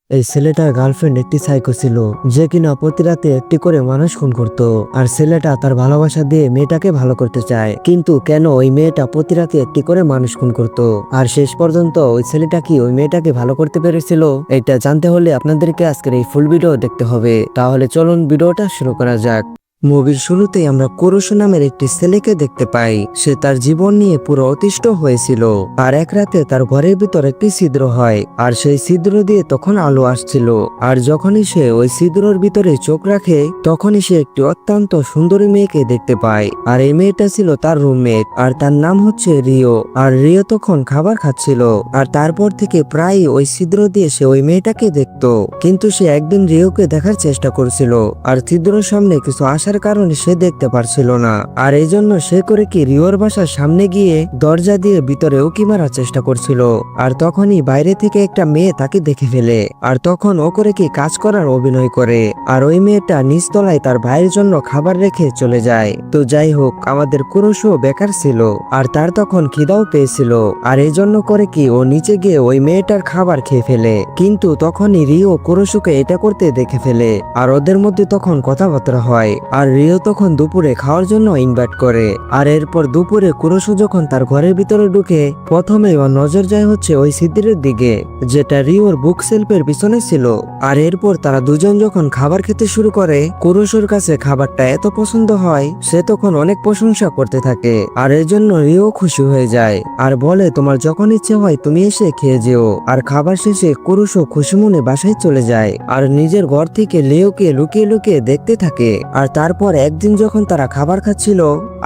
এই ছেলেটার গার্লফ্রেন্ড একটি সাইকো ছিল, যে কিনা প্রতি রাতে একটি করে মানুষ খুন করত। আর ছেলেটা তার ভালোবাসা দিয়ে মেয়েটাকে ভালো করতে চায়, কিন্তু কেন ওই মেয়েটা প্রতি রাতে একটি করে মানুষ খুন করত? আর শেষ পর্যন্ত ওই ছেলেটা কি ওই মেয়েটাকে ভালো করতে পেরেছিল? এটা জানতে হলে আপনাদেরকে আজকের এই ফুল ভিডিও দেখতে হবে। তাহলে চলুন ভিডিওটা শুরু করা যাক। মুভির শুরুতেই আমরা কুরুশু নামের একটি ছেলেকে দেখতে পাই। সে তার জীবন নিয়ে পুরো অতিষ্ঠ হয়েছিল। আর এক রাতে তার ঘরের ভিতর একটি ছিদ্র হয়, আর সেই ছিদ্র দিয়ে তখন আলো আসছিল। আর যখনই সে ওই ছিদ্রর ভিতরে চোখ রাখে, তখনই সে একটি অত্যন্ত সুন্দরী মেয়েকে দেখতে পায়। আর এই মেয়েটা ছিল তার রুমমেট, আর তার নাম হচ্ছে রিও। আর রিও তখন খাবার খাচ্ছিল, আর তারপর থেকে প্রায় ওই ছিদ্র দিয়ে সে ওই মেয়েটাকে দেখতো। কিন্তু সে একদিন রিওকে দেখার চেষ্টা করছিল, আর ছিদ্রের সামনে কিছু আসার কারণে সে দেখতে পারছিল না। আর এই জন্য সে করে কি রিওর বাসার সামনে গিয়ে দরজা দিয়ে ভিতরে উকি মারার চেষ্টা করছিল। আর তখনই বাইরে থেকে একটা মেয়ে তাকে দেখে ফেলে, আর তখন ও করে কি কাজ করার অভিনয় করে। আর ওই মেয়েটা নিচতলায় তার ভাইয়ের জন্য খাবার রেখে চলে যায়। তো যাই হোক, আমাদের কুরুশও বেকার ছিল, আর তার তখন খিদাও পেয়েছিল। আর এই জন্য করে কি ও নিচে গিয়ে ওই মেয়েটার খাবার খেয়ে ফেলে। কিন্তু তখনই রিও কুরুশুকে এটা করতে দেখে ফেলে, আর ওদের মধ্যে তখন কথাবার্তা হয়। আর রিও তখন দুপুরে খাওয়ার জন্য ইনভাইট করে। আর এরপর দুপুরে কুরুশু যখন তার ঘরের ভিতরে ঢুকে, প্রথমে ওর নজর যায় হচ্ছে ওই ছিদ্রের দিকে, যেটা রিওর বুক সেলফের পিছনে ছিল। আর এরপর তারা দুজন যখন খাবার খেতে শুরু করে, কুরুশুর কাছে খাবারটা এত পছন্দ হয়, সে তখন অনেক প্রশংসা করতে থাকে। আর এর জন্য রিও খুশি হয়ে যায়, আর বলে তোমার যখন ইচ্ছে হয় তুমি এসে খেয়ে যেও। আর খাবার শেষে কুরুশু খুশি মনে বাসায় চলে যায়, আর নিজের ঘর থেকে লিওকে লুকিয়ে লুকিয়ে দেখতে থাকে। আর তারপর একদিন যখন তারা খাবার খাচ্ছিল,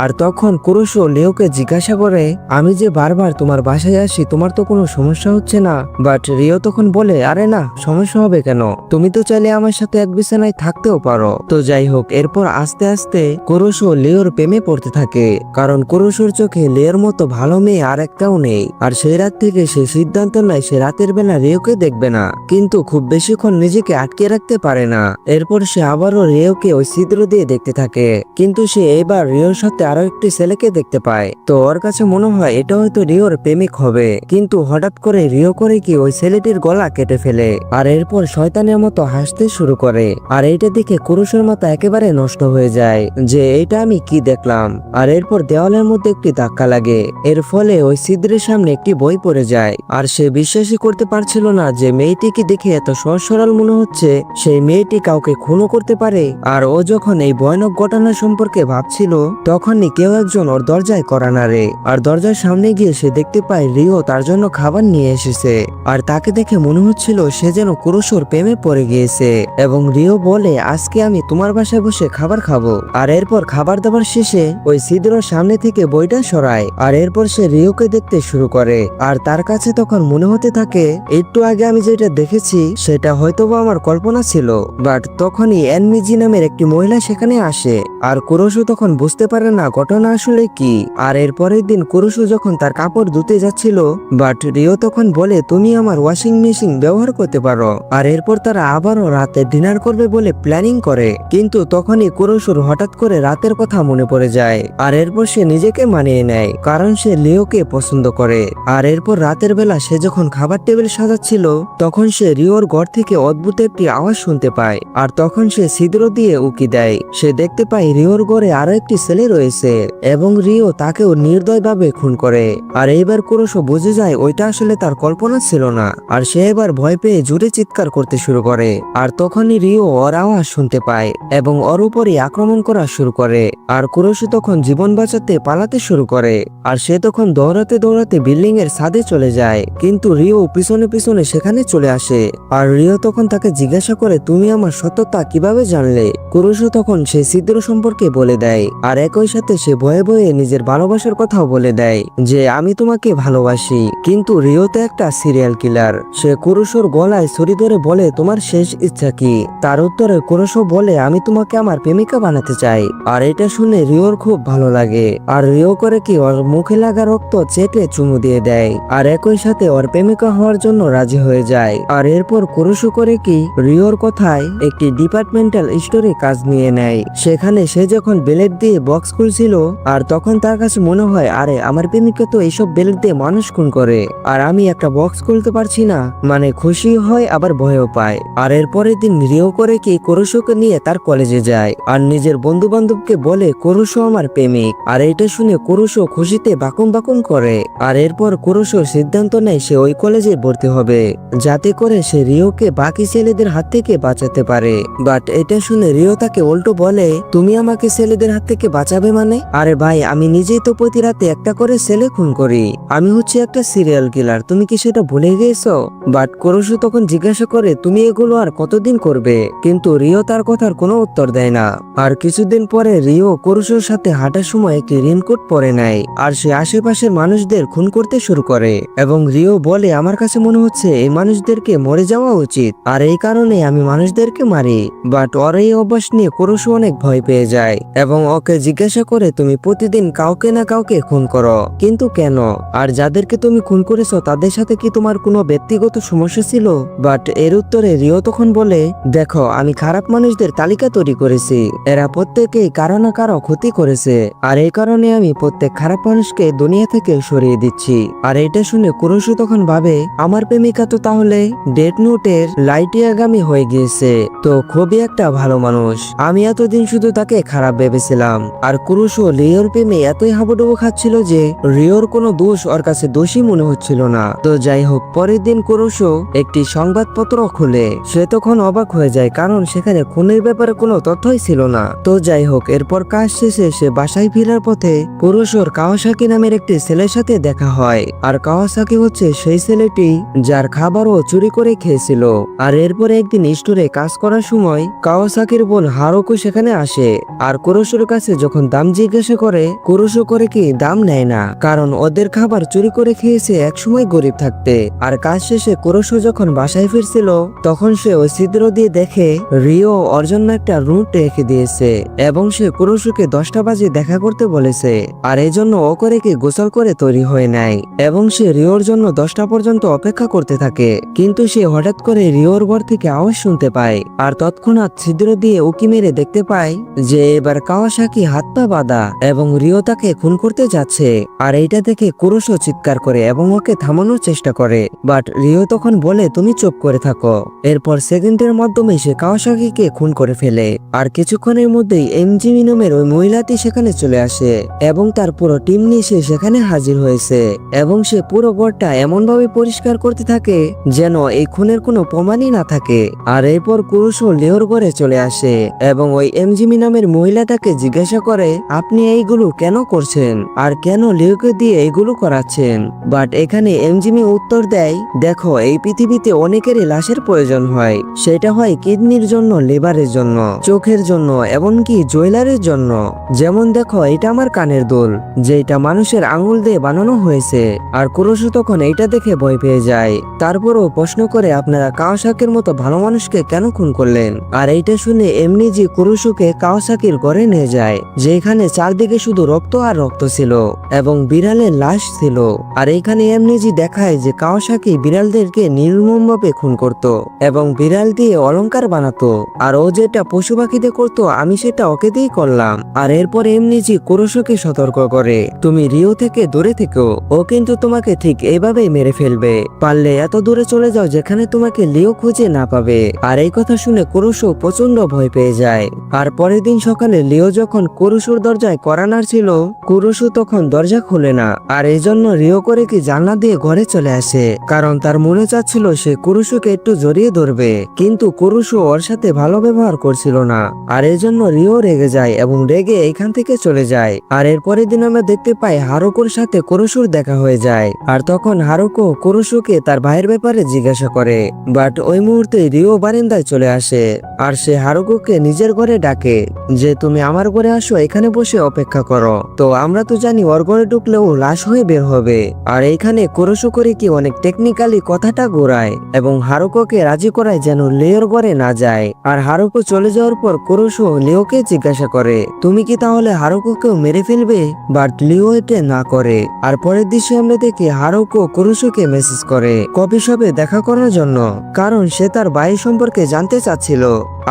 আর তখন কুরুশু লিওকে জিজ্ঞাসা করে, আমি যে বারবার তোমার বাসায় আসি, তোমার তো কোনো সমস্যা হচ্ছে না? বাট রিও তখন বলে, আরে না, সমস্যা হবে কেন? তুমি তো চাইলে আমার সাথে এক বিছানায় থাকতেও পারো। তো যাই হোক, এরপর আস্তে আস্তে কুরুশু লিওর প্রেমে পড়তে থাকে, কারণ কুরুশুর চোখে লিওর মতো ভালো মেয়ে আর একটাও নেই। আর সেই রাত থেকে সে সিদ্ধান্ত নেয় সে রাতের বেলা রিওকে দেখবে না, কিন্তু খুব বেশিক্ষণ নিজেকে আটকে রাখতে পারে না। এরপর সে আবারও রিওকে ওই ছিদ্র দিয়ে দেখতে থাকে, কিন্তু সে এবার রিওর সাথে আরো একটি ছেলেকে দেখতে পায়। তো ওর কাছে মনে হয় এটা হয়তো রিওর প্রেমিক হবে, কিন্তু হঠাৎ করে রিও করে কি ওই ছেলেটির গলা কেটে ফেলে। আর এরপর শয়তানের মতো হাসতে শুরু করে। আর এইটা দেখে কুরুশের মাথা একেবারে নষ্ট হয়ে যায়, যে এটা আমি কি দেখলাম। আর এরপর দেওয়ালের মধ্যে একটি ধাক্কা লাগে, এর ফলে ওই ছিদ্রের সামনে একটি বই পড়ে যায়। আর সে বিশ্বাসই করতে পারছিল না যে মেয়েটিকে দেখে এত সহজ সরল মনে হচ্ছে, সেই মেয়েটি কাউকে খুনও করতে পারে। আর ও যখন এই ভয়ানক ঘটনা সম্পর্কে ভাবছিল, তখনই কেউ একজন ওর দরজায় কড়া নাড়ে। আর দরজার সামনে গিয়ে সে দেখতে পায় রিও তার জন্য খাবার নিয়ে এসেছে। আর তাকে দেখে মনে হচ্ছিল সে যেন কুরুশোর প্রেমে পড়ে গিয়েছে। এবং রিও বলে, আজকে আমি তোমার বাসায় বসে খাবার খাবো। আর এরপর খাবার দাবার শেষে ওই ছিদ্রর সামনে থেকে বইটা সরায়। আর এরপর সে রিওকে দেখতে শুরু করে। আর তার কাছে তখন মনে হতে থাকে, একটু আগে আমি যেটা দেখেছি সেটা হয়তোবা আমার কল্পনা ছিল। বাট তখনই এনমিজি নামের একটি মহিলা সেখানে আসে। আর কুরুশু তখন বুঝতে পারে না ঘটনা আসলে কি। আর এর পরের দিন কুরুশু যখন তার কাপড় ধুতে যাচ্ছিল, বাট রিও তখন বলে, তুমি আমার ওয়াশিং মেশিন ব্যবহার করতে পারো। আর এরপর তারা আবারও রাতে ডিনার করবে বলে প্ল্যানিং করে, কিন্তু তখনই কুরুশুর হঠাৎ করে রাতের কথা মনে পড়ে যায়। আর এরপর সে নিজেকে মানিয়ে নেয়, কারণ সে লিওকে পছন্দ করে। আর এরপর রাতের বেলা সে যখন খাবার টেবিল সাজাচ্ছিল, তখন সে রিওর ঘর থেকে অদ্ভুত একটি আওয়াজ শুনতে পায়। আর তখন সে ছিদ্র দিয়ে উকি দেয়। সে দেখতে পায় রিওর ঘরে আরো একটি ছেলে রয়েছে, এবং রিও তাকেও নির্দয়ভাবে খুন করে। আর এইবার কুরুশু বুঝে যায় ওইটা আসলে তার কল্পনা ছিল না। আর সে এবার ভয় পেয়ে জোরে চিৎকার করতে শুরু করে। আর তখনই রিও ওর আওয়াজ শুনতে পায়, এবং ওর উপরই আক্রমণ করা শুরু করে। আর কুরুশু তখন জীবন বাঁচাতে পালাতে শুরু করে। আর সে তখন দৌড়াতে দৌড়াতে বিল্ডিং এর ছাদে চলে যায়, কিন্তু রিও পিছনে পিছনে সেখানে চলে আসে। আর রিও তখন তাকে জিজ্ঞাসা করে, তুমি আমার সত্যতা কিভাবে জানলে? কুরুশু তখন সে ছিদ্র সম্পর্কে বলে দেয়। আর একই সাথে সে ভয়ে ভয়ে নিজের ভালোবাসার কথাও বলে দেয়, যে আমি তোমাকে ভালোবাসি। কিন্তু রিও তো একটা সিরিয়াল কিলার। সে কুরুশুর গলায় ছুরি ধরে বলে, তোমার শেষ ইচ্ছা কি? তার উত্তরে কুরুশু বলে, আমি তোমাকে আমার প্রেমিকা বানাতে চাই। আর এটা শুনে রিওর খুব ভালো লাগে। আর রিও করে কি ওর মুখে লাগা রক্ত চেটে চুমু দিয়ে দেয়। আর একই সাথে ওর প্রেমিকা হওয়ার জন্য রাজি হয়ে যায়। আর এরপর কুরুশু করে কি রিওর কথায় একটি ডিপার্টমেন্টাল স্টোরে কাজ নিয়ে নেয়। নেয়। সেখানে সে যখন ব্লেড দিয়ে বক্স খুলছিল আর তখন তার কাছে মনে হয় আরে আমার প্রেমিকা তো এইসব ব্লেড দিয়ে মানুষ খুন করে আর আমি একটা বক্স খুলতে পারছি না, মানে খুশি হয় আবার ভয়ও পায়। আর এরপরের দিন রিও করে কি কুরুশোকে নিয়ে তার কলেজে যায় আর নিজের বন্ধু বান্ধবকে বলে কুরুশো আমার প্রেমিক। আর এটা শুনে কুরুশো খুশিতে বাকুম বাকুম করে। আর এরপর কুরুশো সিদ্ধান্ত নেয় সে ওই কলেজে ভর্তি হবে যাতে করে সে রিওকে বাকি ছেলেদের হাত থেকে বাঁচাতে পারে। বাট এটা শুনে রিও তাকে উল্টো বলে তুমি আমাকে ছেলেদের হাত থেকে বাঁচাবে মানে? আরে ভাই আমি নিজেই তো প্রতি রাতে একটা করে ছেলে খুন করি, আমি হচ্ছে একটা সিরিয়াল কিলার, তুমি কি সেটা ভুলে গেছো? বাট কুরুশো তখন জিজ্ঞাসা করে তুমি এগুলো আর কতদিন করবে? কিন্তু রিও তার কথার কোনো উত্তর দেয় না। আর কিছুদিন পরে রিও কুরুশোর সাথে হাঁটার সময় একটি রেনকোট পরে নেয় আর সে আশেপাশের মানুষদের খুন করতে শুরু করে এবং রিও বলে আমার কাছে মনে হচ্ছে এই মানুষদেরকে মরে যাওয়া উচিত আর এই কারণে আমি মানুষদেরকে মারি। বাট ওর এই অভ্যাস নিয়ে কুরুশো অনেক ভয় পেয়ে যায় এবং ওকে জিজ্ঞাসা করে তুমি প্রতিদিন কাউকে না কাউকে খুন করো, কিন্তু কেন? আর যাদেরকে তুমি খুন করেছো তাদের সাথে কি তোমার কোনো ব্যক্তিগত সমস্যা ছিল? বাট এর উত্তরে রিও তখন বলে দেখো আমি খারাপ মানুষদের তালিকা তৈরি করেছি, এরা প্রত্যেকেই কারো না কারো ক্ষতি করেছে আর এই কারণে আমি প্রত্যেক খারাপ মানুষকে দুনিয়া থেকে সরিয়ে দিচ্ছি। আর এটা শুনে কুরুশো তখন ভাবে আমার প্রেমিকা তো তাহলে ডেথ নোটের লাইটিয়াগামী হয়ে গিয়েছে, তো খুবই একটা ভালো মানুষ, আমি এতদিন শুধু তাকে খারাপ ভেবেছিলাম। আর কুরুশো রিওর প্রেমে এতই হাবুডুবু খাচ্ছিল যে রিওর কোনো দোষ ওর কাছে দোষী মনে হচ্ছিল না। তো যাই হোক পরের দিন কুরুশো একটি সংবাদপত্র খুলে সে তখন অবাক হয়ে যায় কারণ সেখানে খুনের ব্যাপারে কোনো তথ্যই ছিল না। তো যাই হোক এরপর কাজ শেষে সে বাসায় ফেরার পথে কুরুশোর কাওয়াসাকি নামের একটি ছেলের সাথে দেখা হয় আর কাওয়াসাকি হচ্ছে সেই ছেলেটি যার খাবারও চুরি করে খেয়েছিল। আর এরপরে একদিন স্টোরে কাজ করার সময় কাওয়াসাকির বোন হারুকো সেখানে আসে আর কুরুশোর কাছে যখন দাম জিজ্ঞাসা করে কুরুশো করে কি দাম নেয় না কারণ ওদের খাবার চুরি করে খেয়েছে একসময় গরিব থাকতে। আর কাজ শেষে কুরুশো যখন বাসায় ফিরছিল তখন সে ওই ছিদ্র দিয়ে দেখে রিও ওর জন্য একটা রুট রেখে দিয়েছে এবং সে কুরুশোকে 10টা বাজে দেখা করতে বলেছে আর এই জন্য ও করে কি গোসল করে তৈরি হয়ে নেয় এবং সে রিওর জন্য 10টা পর্যন্ত অপেক্ষা করতে থাকে। কিন্তু সে হঠাৎ করে রিওর ঘর থেকে আওয়াজ শুনতে পায় আর তৎক্ষণাৎ ছিদ্র দিয়ে উকি মেরে দেখতে পায় যে এবার কাওয়াসাকি হাত পা বাঁধা এবং রিও তাকে খুন করতে যাচ্ছে। আর এইটা দেখে কুরুশো চিৎকার করে এবং ওকে থামানোর চেষ্টা করে বাট রিও তখন বলে তুমি চুপ করে থাকো। এরপর সেকেন্ডের মাধ্যমে সে কাওয়াসাকিকে খুন করে ফেলে আর কিছুক্ষণের মধ্যেই এমজি মিনমের ওই মহিলাটি সেখানে চলে আসে এবং তার পুরো টিম নিয়ে সে সেখানে হাজির হয়েছে এবং সে পুরো ঘরটা এমন ভাবে পরিষ্কার করতে থাকে যেন এই খুনের কোনো প্রমাণই না থাকে। আর এরপর কুরুশো লিওর ঘরে চলে আসে এবং ওই এমজিমি নামের মহিলাটাকে জিজ্ঞাসা করে আপনি এইগুলো কেন করছেন আর কেন লিওকে দিয়ে এইগুলো করাচ্ছেন? বাট এখানে এমজিমি উত্তর দেয় দেখো এই পৃথিবীতে অনেকেরই লাশের প্রয়োজন হয়, সেটা হয় কিডনির জন্য, লিভারের জন্য, চোখের জন্য, এমনকি জুয়েলারির জন্য। যেমন দেখো এটা আমার কানের দুল যেটা মানুষের আঙুল দিয়ে বানানো হয়েছে। আর কুরুশো তখন এইটা দেখে ভয় পেয়ে যায়, তারপরও প্রশ্ন করে আপনারা কাওয়াসাকির মতো ভালো মানুষকে কেন খুন করলেন? আর এইটা শুনে এমনি যে কুরুশোকে কাওয়াসাকির ঘরে নিয়ে যায় যেখানে চারদিকে শুধু রক্ত আর রক্ত ছিল এবং বিড়ালের লাশ ছিল। আর এইখানে এমনি যে দেখায় যে কাওয়াসাকি বিড়ালদেরকে নির্মমভাবে খুন করত এবং বিড়াল দিয়ে অলংকার বানাতো আর ও যেটা পশু পাখিদের করতো আমি সেটা ওকে দিয়ে করলাম। আর এরপর এমনি যে কুরুশোকে সতর্ক করে তুমি রিও থেকে দূরে থেকো, ও কিন্তু তোমাকে ঠিক এইভাবেই মেরে ফেলবে, পারলে এত দূরে চলে যাও যেখানে তোমাকে লিও খুঁজে না পাবে। আর এই কথা শুনে কুরুশো প্রচন্ড ভয় পেয়ে যায়। আর পরের দিন সকালে লিও যখন কুরুশোর দরজায় কড়া নাড়ছিল কুরুশো তখন দরজা খুলে না আর এই জন্য রিও করে কি জানলা দিয়ে ঘরে চলে আসে কারণ তার মনে চাচ্ছিল সে কুরুশোকে একটু জড়িয়ে ধরবে, কিন্তু কুরুশো ওর সাথে ভালো ব্যবহার করছিল না আর এই জন্য রিও রেগে যায় এবং রেগে এখান থেকে চলে যায়। আর এর পরের দিন আমরা দেখতে পাই হারুকোর সাথে কুরুশোর দেখা হয়ে যায় আর তখন হারুকো কুরুশোকে তার ভাইয়ের ব্যাপারে জিজ্ঞাসা করে বাট ওই মুহূর্তে রিও বারান্দায় চলে আসে আর সে হারুকোকে নিজের ঘরে ডাকে যে তুমি আমার ঘরে আসো, এখানে বসে অপেক্ষা করো। তো আমরা তো জানি ওর ঘরে ঢুকলেও লাশ হয়ে বের হবে আর এইখানে কুরুশো করে কি অনেক টেকনিক্যালি কথাটা ঘোরায় এবং হারুকোকে রাজি করায় যেন লিওর ঘরে না যায়। আর হারুকো চলে যাওয়ার পর কুরুশো লিওকে জিজ্ঞাসা করে তুমি কি তাহলে হারুকোকেও মেরে ফেলবে? বাট লিও এটা না করে। আর পরের দৃশ্যে আমরা দেখি হারুকো কুরুশোকে মেসেজ করে কফি শপে দেখা করার জন্য কারণ সে তার ভাই সম্পর্কে জানতে চাচ্ছিল।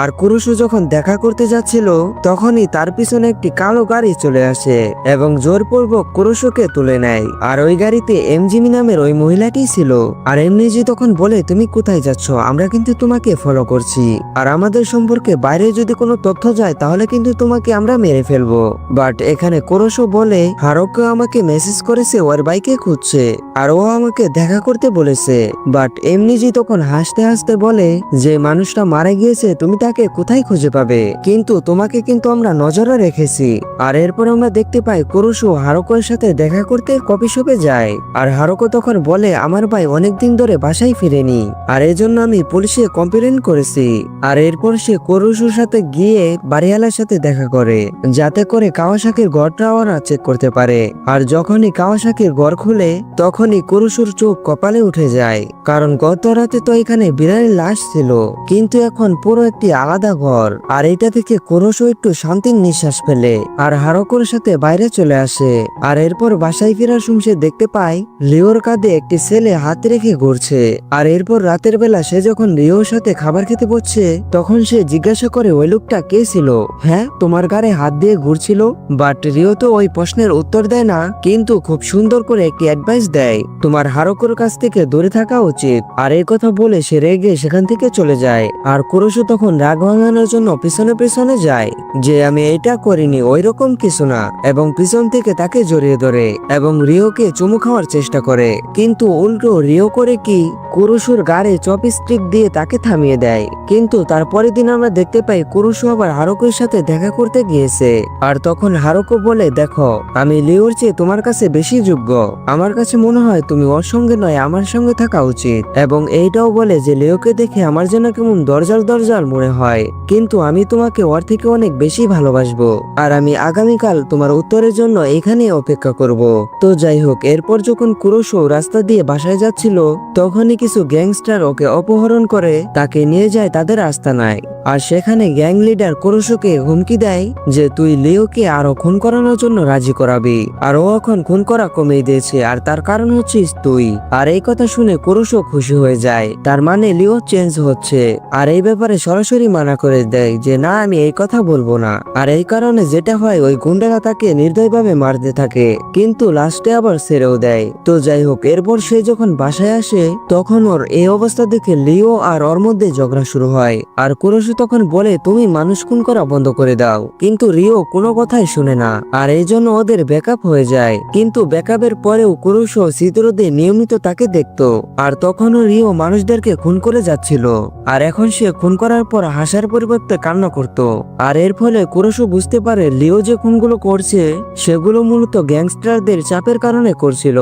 আর কুরুশু যখন দেখা করতে যাচ্ছিল তখনই তার পিছনে একটি কালো গাড়ি চলে আসে এবং জোরপূর্বক কুরুশুকে তুলে নেয়। আর ওই গাড়িতে এমজিমি নামের ওই মহিলাটি ছিল। আর এমনিজি তখন বলে, তুমি কোথায় যাচ্ছ? আমরা কিন্তু তোমাকে ফলো করছি, আর আমাদের সম্পর্কে বাইরে যদি কোনো তথ্য যায় তাহলে কিন্তু তোমাকে আমরা মেরে ফেলবো। বাট এখানে কুরুশু বলে, হারুকো আমাকে মেসেজ করেছে ওর বাইকে খুঁজছে আর ও আমাকে দেখা করতে বলেছে। বাট এমনিজি তখন হাসতে হাসতে বলে যে মানুষটা মারা গিয়েছে, তুমি তাকে কোথায় খুঁজে পাবে? কিন্তু তোমাকে কিন্তু আমরা নজরে রেখেছি। আর এরপর আমরা দেখতে পাই কুরুশু হারুকোর সাথে দেখা করতে কফি শপে যায়। আর হারুকো তখন বলে, আমার ভাই অনেকদিন ধরে বাসায় ফিরেনি, আর এজন্য আমি পুলিশে কমপ্লেন করেছি। আর এরপর সে কুরুশুর সাথে গিয়ে বাড়িওয়ালার সাথে দেখা করে, যাতে করে কাওয়াসাকির ঘরটা ওরা চেক করতে পারে। আর যখনই কাওয়াসাকির ঘর খুলে তখনই কুরুশুর চোখ কপালে উঠে যায়, কারণ গত রাতে তো এখানে বিড়ালের লাশ ছিল, কিন্তু এখন পুরো একটি আলাদা ঘর। আর এটা থেকে কুরুশু একটু শান্তির নিঃশ্বাস ফেলে আর হারুকোর সাথে বাইরে চলে আসে। আর এরপর বাসায় ফেরার সময় সে দেখতে পায় লিওর কাঁধে একটি ছেলে হাত রেখে ঘুরছে। আর এরপর রাতের বেলা সে যখন লিওর সাথে খাবার খেতে বসছে তখন সে জিজ্ঞাসা করে, ওই লোকটা কে ছিল? হ্যাঁ, তোমার গায়ে হাত দিয়ে ঘুরছিল। বাট রিও তো ওই প্রশ্নের উত্তর দেয় না, কিন্তু খুব সুন্দর করে একটি অ্যাডভাইস দেয়, তোমার হারুকোর কাছ থেকে দূরে থাকা উচিত। আর এই কথা বলে সে রেগে সেখান থেকে চলে যায়। আর কুরুশু তখন রাগ ভাঙানোর জন্য পিছনে পিছনে যায় যে আমি এটা করিনি, ওই রকম কিছু না, এবং পিছন থেকে তাকে জড়িয়ে ধরে এবং রিওকে চুমু খাওয়ার চেষ্টা করে। কিন্তু উল্টো রিও করে কি, কুরুশুর গাড়ে চপস্টিক দিয়ে তাকে থামিয়ে দেয়। কিন্তু তারপরের দিন আমরা দেখতে পাই কুরুশু আবার হারুকোর সাথে দেখা করতে গিয়েছে। আর তখন হারুকো বলে, দেখো আমি লিওর চেয়ে তোমার কাছে বেশি যোগ্য, আমার কাছে মনে হয় তুমি ওর সঙ্গে নয় আমার সঙ্গে থাকা উচিত। এবং এইটাও বলে যে লিওকে দেখে আমার যেন কেমন দরজাল দরজাল মনে হয়, কিন্তু আমি তোমাকে ওর থেকে অনেক বেশি ভালোবাসবো, আর আমি আগামীকাল তোমার উত্তরের জন্য এখানে অপেক্ষা করব। তো যাই হোক, এরপর যখন কুরুশু রাস্তা দিয়ে বাসায় যাচ্ছিল তখনই কিছু গ্যাংস্টার ওকে অপহরণ করে তাকে নিয়ে যায় তাদের আস্তানায়। আর সেখানে গ্যাং লিডার কুরুশুকে হুমকি দেয় যে তুই লিওকে আরো খুন করানোর জন্য রাজি করাবি, আর ও এখন খুন করা কমিয়ে দিয়েছে, আর তার কারণ হচ্ছিস তুই। আর এই কথা শুনে কুরুশু খুশি হয়ে যায়, তার মানে লিও চেঞ্জ হচ্ছে। আর এই ব্যাপারে সরাসরি মানা করে দেয় যে না, আমি এই কথা বলবো না। আর এই কারণে যেটা হয়, ওই গুন্ডারা তাকে নির্দয়ভাবে মারতে থাকে, কিন্তু লাস্টে আবার ছেড়েও দেয়। তো যাই হোক, এরপর সে যখন বাসায় আসে তখন ওর এই অবস্থা দেখে লিও আর ওর মধ্যে ঝগড়া শুরু হয়। আর কুরুশু তখন বলে, তুমি মানুষ খুন করা বন্ধ করে দাও, কিন্তু রিও কোনো কথাই শুনে না। আর এই জন্য ওদের ব্যাকআপ হয়ে যায়। কিন্তু ব্যাকআপের পরেও কুরুশু চিত্র দিয়ে নিয়মিত তাকে দেখতো। আর তখনও রিও মানুষদেরকে খুন করে যাচ্ছিল। আর এখন সে খুন করার পর হাসার পরিবর্তে কান্না করত। আর এর ফলে কুরুশু বুঝতে পারে লিও যে খুনগুলো করছে সেগুলো মূলত গ্যাংস্টারদের চাপের কারণে করছিল,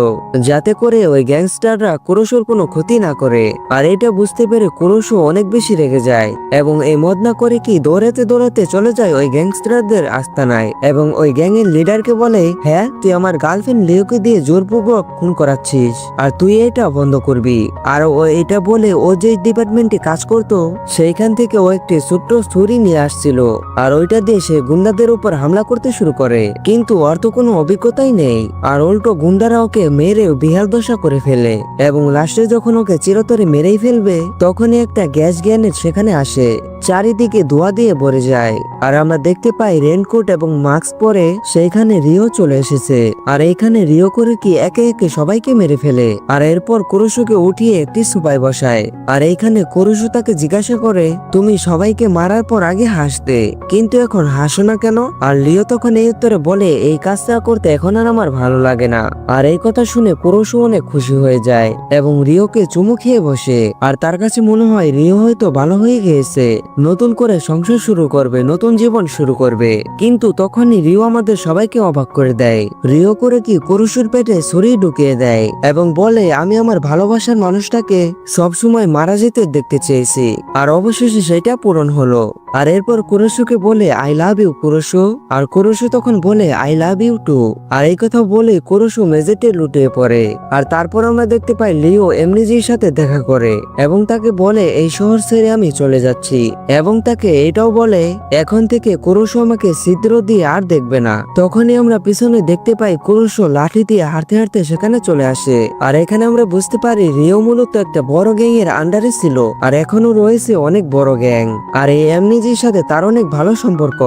যাতে করে ওই গ্যাংস্টাররা কুরুশুর কোনো ক্ষতি না করে। আর এটা বুঝতে পেরে কুরুশু অনেক বেশি রেগে যায় এবং এই মদ না করে কি দৌড়াতে দৌড়াতে চলে যায় ওই গ্যাংস্টারদের আস্তানায় এবং ওই গ্যাংয়ের লিডারকে বলে, হ্যাঁ তুই আমার গার্লফ্রেন্ড লিওকে দিয়ে জোরপূর্বক খুন করাচ্ছিস, আর তুই এটা বন্ধ করবি। আর ও এটা বলে ও যে ডিপার্টমেন্টে কাজ করতো সেইখান থেকে ও একটি ছোট্ট ছুরি নিয়ে আসছিল, আর ওইটা দিয়ে সে গুন্ডাদের উপর হামলা করতে শুরু করে। কিন্তু ওর তো কোনো অভিজ্ঞতাই নেই, আর উল্টো গুন্ডারা ওকে মেরে বিহাল দশা করে ফেলে এবং লাস্টে যখন ওকে চিরতরে মেরেই ফেলবে তখনই একটা গ্যাস গ্রেনেড সেখানে আসে, চারিদিকে ধোঁয়া দিয়ে ভরে যায়। আর আমরা দেখতে পাই রেনকোট এবং মাস্ক পরে সেইখানে রিও চলে এসেছে। আর এইখানে রিও করে কি একে একে সবাইকে মেরে ফেলে। আর এরপর কুরুশুকে উঠিয়ে একটি সোফায় বসায়। আর এইখানে কুরুশু তাকে জিজ্ঞাসা করে, তুমি সবাইকে মারার পর আগে হাসতে, কিন্তু এখন হাসো না কেন? আর লিও তখন এই উত্তরে বলে, এই কাজটা করতে এখন আর আমার ভালো লাগে না। আর এই কথা শুনে কুরুশু অনেক খুশি হয়ে যায় এবং রিওকে চুমু খেয়ে বসে। আর তার কাছে মনে হয় রিও হয়তো ভালো হয়ে গিয়েছে, নতুন করে সংসার শুরু করবে, নতুন জীবন শুরু করবে। কিন্তু তখনই রিও আমাদের সবাইকে অবাক করে দেয়। রিও করে কি কুরুশুর পেটে ছুরি ঢুকিয়ে দেয় এবং বলে, আমি আমার ভালোবাসার মানুষটাকে সবসময় মারা যেতে দেখতে চেয়েছি, আর অবশেষে সেটা পূরণ হলো। আর এরপর কুরুশুকে বলে, আই লাভ ইউ কুরুশু। আর কুরুশু তখন বলে, আই লাভ ইউ টু। আর এই কথা বলে কুরুশু মেঝেতে লুটিয়ে পড়ে। আর তারপর আমরা দেখতে পাই লিও এমনিজির সাথে দেখা করে এবং তাকে বলে, এই শহর ছেড়ে আমি চলে যাচ্ছি, এবং তাকে এটাও বলে এখন থেকে কুরুশো আমাকে ছিদ্র দিয়ে আর দেখবে না। তখনই আমরা পিছনে দেখতে পাই কুরুশো লাঠি দিয়ে হাঁটতে হাঁটতে সেখানে চলে আসে। আর এখানে আমরা বুঝতে পারি রিও মূলত একটা বড় গ্যাং এর আন্ডারে ছিল আর এখনো রয়েছে অনেক বড় গ্যাং। আর এই এমনিজির সাথে তার অনেক ভালো সম্পর্ক।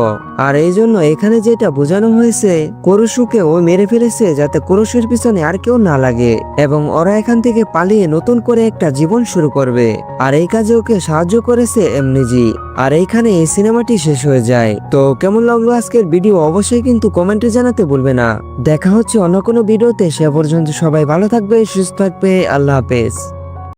আর এই জন্য এখানে যেটা বোঝানো হয়েছে কুরুশোকে ও মেরে ফেলেছে যাতে কুরুশোর পিছনে আর কেউ না লাগে এবং ওরা এখান থেকে পালিয়ে নতুন করে একটা জীবন শুরু করবে। আর এই কাজে ওকে সাহায্য করেছে এমনিজি। আর এইখানে এই সিনেমাটি শেষ হয়ে যায়। তো কেমন লাগলো আজকের ভিডিও অবশ্যই কিন্তু কমেন্টে জানাতে ভুলবে না। দেখা হচ্ছে অন্য কোনো ভিডিওতে, সে পর্যন্ত সবাই ভালো থাকবে, সুস্থ থাকবে, আল্লাহ হাফেজ।